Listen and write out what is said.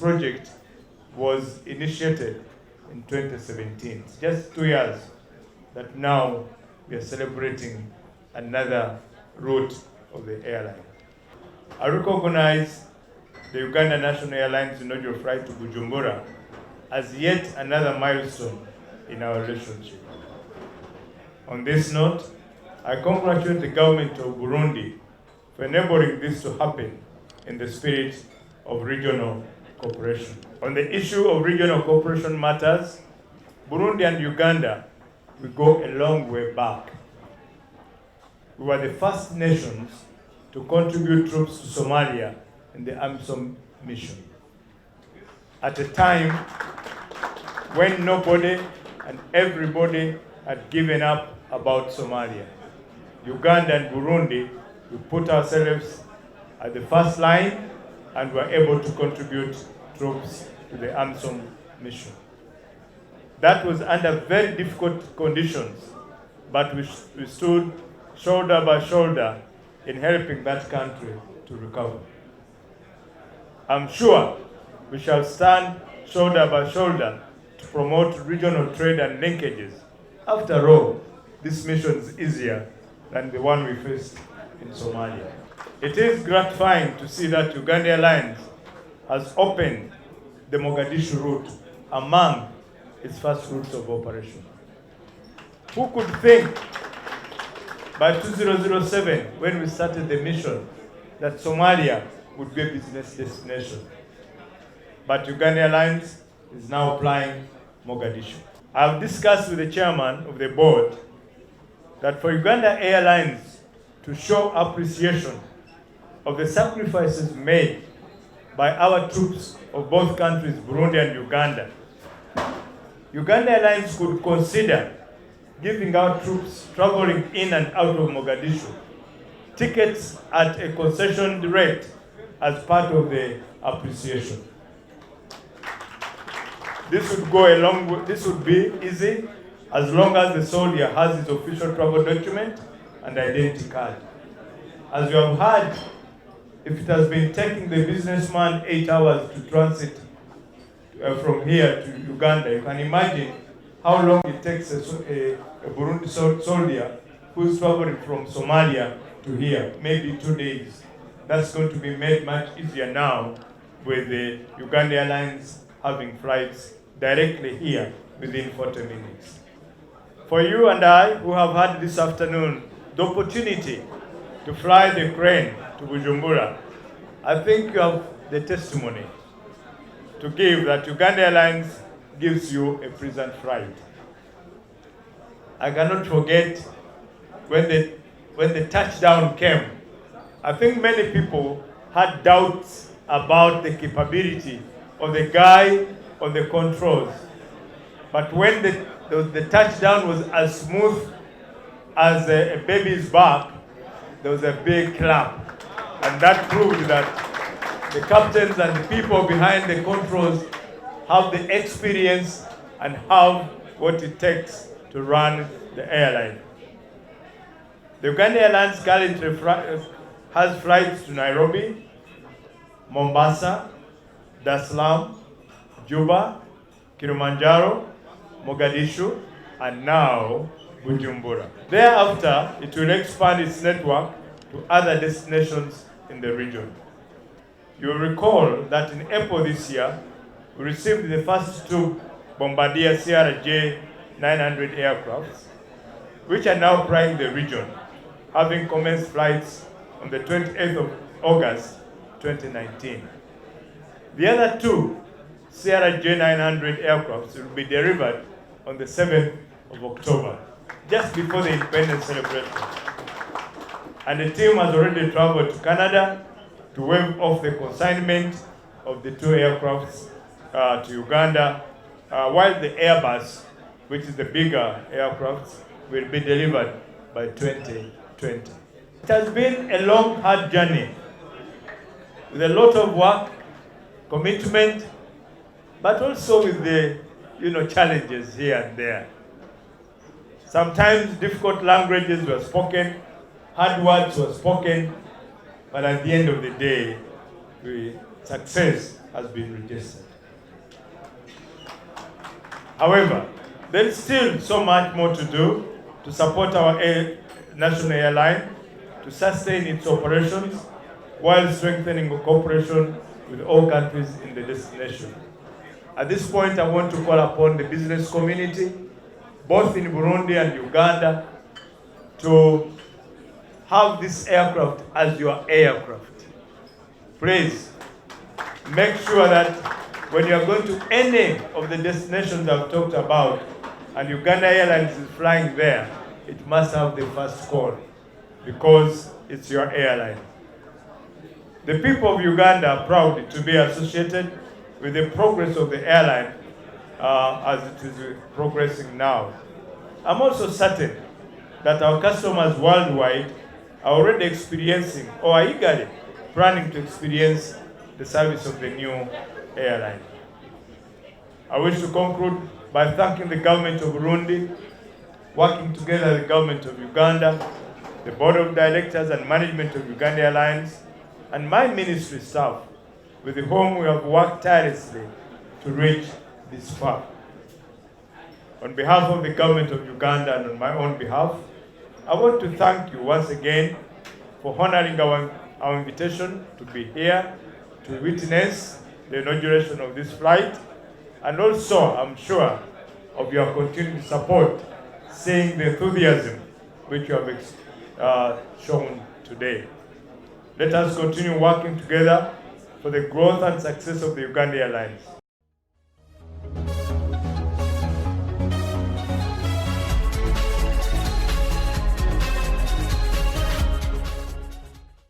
project was initiated in 2017. It's just 2 years that now we are celebrating another route of the airline. I recognize the Uganda National Airlines inaugural flight to Bujumbura as yet another milestone in our relationship. On this note, I congratulate the government of Burundi for enabling this to happen in the spirit of regional cooperation. On the issue of regional cooperation matters, Burundi and Uganda will go a long way back. We were the first nations to contribute troops to Somalia in the AMISOM mission. At a time when nobody and everybody had given up about Somalia. Uganda and Burundi, we put ourselves at the first line and were able to contribute troops to the AMISOM mission. That was under very difficult conditions, but we stood shoulder by shoulder in helping that country to recover. I'm sure we shall stand shoulder by shoulder to promote regional trade and linkages. After all, this mission is easier than the one we faced in Somalia. It is gratifying to see that Uganda Airlines has opened the Mogadishu route among its first routes of operation. Who could think by 2007, when we started the mission, that Somalia would be a business destination? But Uganda Airlines is now flying Mogadishu. I've discussed with the chairman of the board that for Uganda Airlines to show appreciation of the sacrifices made by our troops of both countries, Burundi and Uganda, Uganda Airlines could consider giving our troops traveling in and out of Mogadishu tickets at a concession rate as part of the appreciation. This would go a long way. This would be easy as long as the soldier has his official travel document and identity card. As you have heard, if it has been taking the businessman 8 hours to transit from here to Uganda, you can imagine how long it takes a Burundi soldier who is traveling from Somalia to here, maybe 2 days. That's going to be made much easier now with the Uganda Airlines having flights directly here within 40 minutes. For you and I, who have had this afternoon the opportunity to fly the crane to Bujumbura, I think you have the testimony to give that Uganda Airlines gives you a pleasant flight. I cannot forget when the touchdown came. I think many people had doubts about the capability of the guy on the controls. But when the touchdown was as smooth as a baby's back, there was a big clap. And that proved that the captains and the people behind the controls have the experience and have what it takes to run the airline. The Uganda Airlines currently has flights to Nairobi, Mombasa, Dar es Salaam, Juba, Kilimanjaro, Mogadishu, and now Bujumbura. Thereafter, it will expand its network to other destinations in the region. You will recall that in April this year, we received the first 2 Bombardier CRJ-900 aircrafts, which are now flying the region, having commenced flights on the 28th of August 2019. The other 2 CRJ-900 aircrafts will be delivered on the 7th of October, just before the independence celebration. And the team has already traveled to Canada to wave off the consignment of the 2 aircrafts to Uganda, while the Airbus, which is the bigger aircraft, will be delivered by 2020. It has been a long, hard journey with a lot of work, commitment, but also with the challenges here and there. Sometimes difficult languages were spoken, hard words were spoken, but at the end of the day, success has been registered. However, there is still so much more to do to support our national airline to sustain its operations while strengthening cooperation with all countries in the destination. At this point, I want to call upon the business community, both in Burundi and Uganda, to have this aircraft as your aircraft. Please, make sure that when you are going to any of the destinations I've talked about, and Uganda Airlines is flying there, it must have the first call, because it's your airline. The people of Uganda are proud to be associated with the progress of the airline as it is progressing now. I'm also certain that our customers worldwide are already experiencing or are eagerly planning to experience the service of the new airline. I wish to conclude by thanking the government of Burundi, working together with the government of Uganda, the board of directors and management of Uganda Airlines, and my ministry staff, with whom we have worked tirelessly to reach this far. On behalf of the government of Uganda and on my own behalf, I want to thank you once again for honoring our invitation to be here to witness the inauguration of this flight, and also, I'm sure, of your continued support, seeing the enthusiasm which you have shown today. Let us continue working together for the growth and success of the Uganda Airlines.